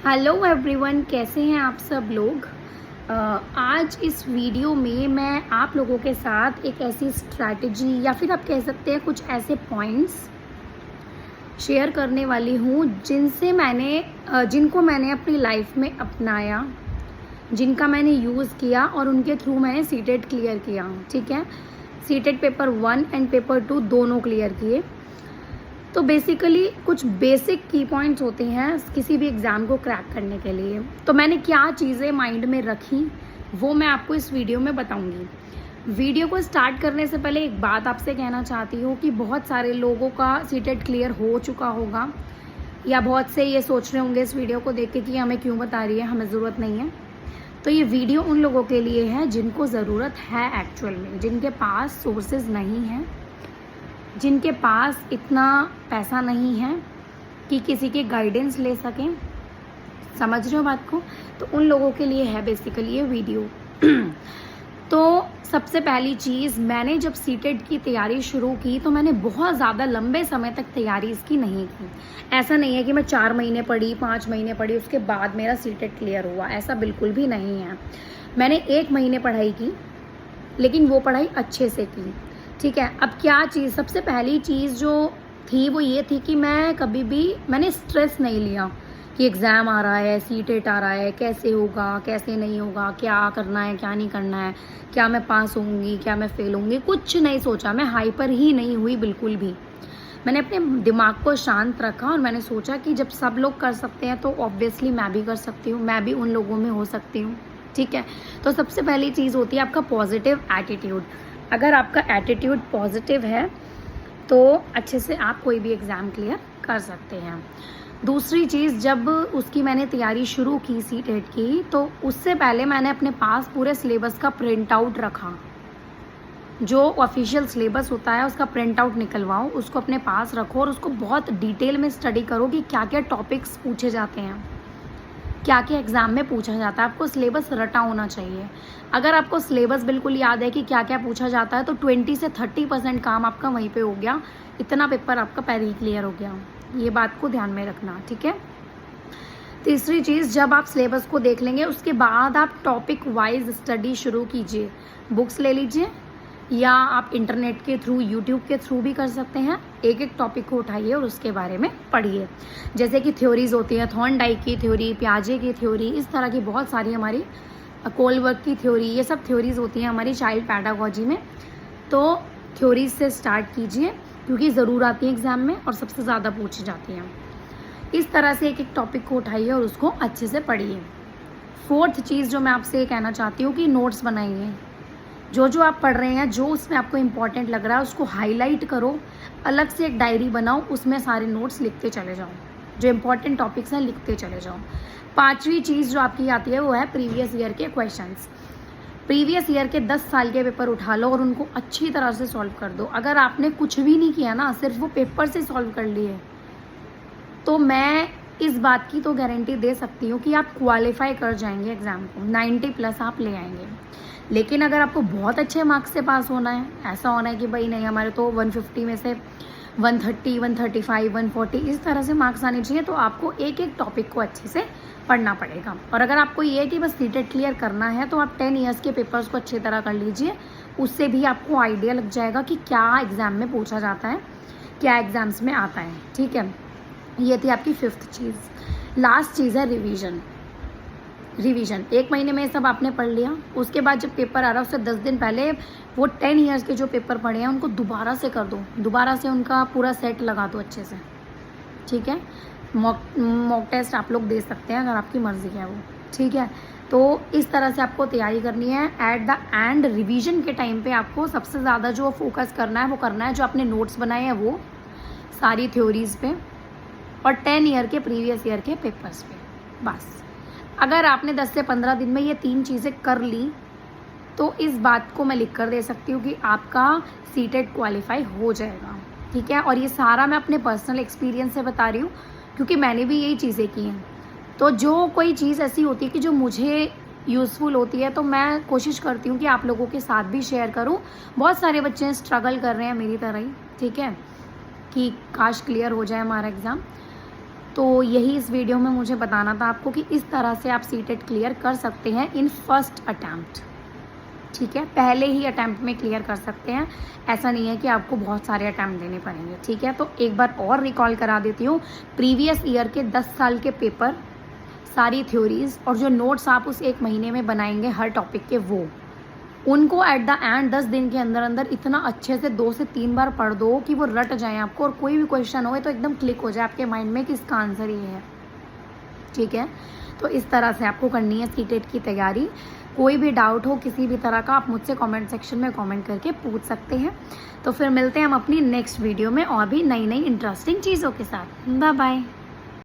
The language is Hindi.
हेलो एवरीवन, कैसे हैं आप सब लोग। आज इस वीडियो में मैं आप लोगों के साथ एक ऐसी स्ट्रैटेजी या फिर आप कह सकते हैं कुछ ऐसे पॉइंट्स शेयर करने वाली हूँ जिनको मैंने अपनी लाइफ में अपनाया, जिनका मैंने यूज़ किया और उनके थ्रू मैंने सीटेट क्लियर किया। ठीक है, सीटेट पेपर 1 एंड पेपर 2 दोनों क्लियर किए। तो बेसिकली कुछ बेसिक की पॉइंट्स होते हैं किसी भी एग्ज़ाम को क्रैक करने के लिए। तो मैंने क्या चीज़ें माइंड में रखी वो मैं आपको इस वीडियो में बताऊंगी। वीडियो को स्टार्ट करने से पहले एक बात आपसे कहना चाहती हूँ कि बहुत सारे लोगों का सीटेट क्लियर हो चुका होगा या बहुत से ये सोच रहे होंगे इस वीडियो को देख के कि हमें क्यों बता रही है, हमें ज़रूरत नहीं है। तो ये वीडियो उन लोगों के लिए है जिनको ज़रूरत है एक्चुअल में, जिनके पास सोर्सेज नहीं हैं, जिनके पास इतना पैसा नहीं है कि किसी के गाइडेंस ले सकें। समझ रहे हो बात को? तो उन लोगों के लिए है बेसिकली ये वीडियो। तो सबसे पहली चीज़, मैंने जब सीटेट की तैयारी शुरू की तो मैंने बहुत ज़्यादा लंबे समय तक तैयारी इसकी नहीं की। ऐसा नहीं है कि मैं 4 महीने पढ़ी, 5 महीने पढ़ी, उसके बाद मेरा सीटेट क्लियर हुआ, ऐसा बिल्कुल भी नहीं है। मैंने 1 महीने पढ़ाई की, लेकिन वो पढ़ाई अच्छे से की। ठीक है, अब क्या चीज़, सबसे पहली चीज़ जो थी वो ये थी कि मैंने स्ट्रेस नहीं लिया कि एग्ज़ाम आ रहा है, सीटेट आ रहा है, कैसे होगा कैसे नहीं होगा, क्या करना है क्या नहीं करना है, क्या मैं पास होंगी क्या मैं फेल होंगी, कुछ नहीं सोचा। मैं हाइपर ही नहीं हुई बिल्कुल भी। मैंने अपने दिमाग को शांत रखा और मैंने सोचा कि जब सब लोग कर सकते हैं तो ऑब्वियसली मैं भी कर सकती हूँ, मैं भी उन लोगों में हो सकती हूँ। ठीक है, तो सबसे पहली चीज़ होती है आपका पॉजिटिव एटीट्यूड। अगर आपका एटीट्यूड पॉजिटिव है तो अच्छे से आप कोई भी एग्ज़ाम क्लियर कर सकते हैं। दूसरी चीज़, जब उसकी मैंने तैयारी शुरू की सीटेट की, तो उससे पहले मैंने अपने पास पूरे सिलेबस का प्रिंट आउट रखा। जो ऑफिशियल सिलेबस होता है उसका प्रिंट आउट निकलवाओ, उसको अपने पास रखो और उसको बहुत डिटेल में स्टडी करो कि क्या क्या टॉपिक्स पूछे जाते हैं, क्या क्या एग्ज़ाम में पूछा जाता है। आपको सिलेबस रटा होना चाहिए। अगर आपको सिलेबस बिल्कुल याद है कि क्या क्या पूछा जाता है तो 20 से 30% काम आपका वहीं पे हो गया, इतना पेपर आपका पहले ही क्लियर हो गया। ये बात को ध्यान में रखना। ठीक है, तीसरी चीज़, जब आप सिलेबस को देख लेंगे उसके बाद आप टॉपिक वाइज स्टडी शुरू कीजिए। बुक्स ले लीजिए या आप इंटरनेट के थ्रू, यूट्यूब के थ्रू भी कर सकते हैं। एक एक टॉपिक को उठाइए और उसके बारे में पढ़िए। जैसे कि थ्योरीज होती हैं, थॉर्नडाइक की थ्योरी, पियाजे की थ्योरी, इस तरह की बहुत सारी हमारी, कोलवर्क की थ्योरी, ये सब थ्योरीज होती हैं हमारी चाइल्ड पैडागोजी में। तो थ्योरीज से स्टार्ट कीजिए क्योंकि ज़रूर आती हैं एग्ज़ाम में और सबसे ज़्यादा पूछी जाती हैं। इस तरह से एक एक टॉपिक को उठाइए और उसको अच्छे से पढ़िए। फोर्थ चीज़ जो मैं आपसे ये कहना चाहती हूँ कि नोट्स बनाइए। जो जो आप पढ़ रहे हैं, जो उसमें आपको इम्पॉर्टेंट लग रहा है उसको हाईलाइट करो, अलग से एक डायरी बनाओ, उसमें सारे नोट्स लिखते चले जाओ, जो इम्पॉर्टेंट टॉपिक्स हैं लिखते चले जाओ। पांचवी चीज़ जो आपकी आती है वो है प्रीवियस ईयर के क्वेश्चंस। प्रीवियस ईयर के 10 साल के पेपर उठा लो और उनको अच्छी तरह से सॉल्व कर दो। अगर आपने कुछ भी नहीं किया ना, सिर्फ वो पेपर से सॉल्व कर लिए, तो मैं इस बात की तो गारंटी दे सकती हूँ कि आप क्वालिफाई कर जाएंगे एग्ज़ाम को, 90+ आप ले आएंगे। लेकिन अगर आपको बहुत अच्छे मार्क्स से पास होना है, ऐसा होना है कि भाई नहीं हमारे तो 150 में से 130, 135, 140 इस तरह से मार्क्स आने चाहिए, तो आपको एक एक टॉपिक को अच्छे से पढ़ना पड़ेगा। और अगर आपको ये है कि बस सीटेट क्लियर करना है तो आप 10 ईयर्स के पेपर्स को अच्छी तरह कर लीजिए। उससे भी आपको आइडिया लग जाएगा कि क्या एग्ज़ाम में पूछा जाता है, क्या एग्ज़ाम्स में आता है। ठीक है, ये थी आपकी 5th चीज़। लास्ट चीज़ है रिवीजन। 1 महीने में सब आपने पढ़ लिया, उसके बाद जब पेपर आ रहा है उससे 10 दिन पहले वो 10 ईयर्स के जो पेपर पढ़े हैं उनको दोबारा से कर दो, दोबारा से उनका पूरा सेट लगा दो अच्छे से। ठीक है, मॉक टेस्ट आप लोग दे सकते हैं अगर आपकी मर्ज़ी है वो। ठीक है, तो इस तरह से आपको तैयारी करनी है। एट द एंड रिवीजन के टाइम पे आपको सबसे ज़्यादा जो फोकस करना है वो करना है जो आपने नोट्स बनाए हैं वो सारी थ्योरीज पे और 10 ईयर के प्रीवियस ईयर के पेपर्स पे। बस अगर आपने 10 से 15 दिन में ये 3 चीज़ें कर ली तो इस बात को मैं लिख कर दे सकती हूँ कि आपका सीटेट क्वालिफाई हो जाएगा। ठीक है, और ये सारा मैं अपने पर्सनल एक्सपीरियंस से बता रही हूँ क्योंकि मैंने भी यही चीज़ें की हैं। तो जो कोई चीज़ ऐसी होती है कि जो मुझे यूज़फुल होती है तो मैं कोशिश करती हूँ कि आप लोगों के साथ भी शेयर करूँ। बहुत सारे बच्चे स्ट्रगल कर रहे हैं मेरी तरह ही, ठीक है, कि काश क्लियर हो जाए हमारा एग्ज़ाम। तो यही इस वीडियो में मुझे बताना था आपको कि इस तरह से आप सीटेट क्लियर कर सकते हैं इन फर्स्ट अटैम्प्ट। ठीक है, पहले ही अटैम्प्ट में क्लियर कर सकते हैं, ऐसा नहीं है कि आपको बहुत सारे अटैम्प्ट देने पड़ेंगे। ठीक है, तो एक बार और रिकॉल करा देती हूँ, प्रीवियस ईयर के 10 साल के पेपर, सारी थ्योरीज और जो नोट्स आप उस 1 महीने में बनाएंगे हर टॉपिक के, वो उनको एट द एंड 10 दिन के अंदर अंदर इतना अच्छे से 2 से 3 बार पढ़ दो कि वो रट जाए आपको, और कोई भी क्वेश्चन हो तो एकदम क्लिक हो जाए आपके माइंड में कि इसका आंसर ये है। ठीक है, तो इस तरह से आपको करनी है सीटेट की तैयारी। कोई भी डाउट हो किसी भी तरह का, आप मुझसे कमेंट सेक्शन में कमेंट करके पूछ सकते हैं। तो फिर मिलते हैं हम अपनी नेक्स्ट वीडियो में और भी नई नई इंटरेस्टिंग चीज़ों के साथ। Bye bye.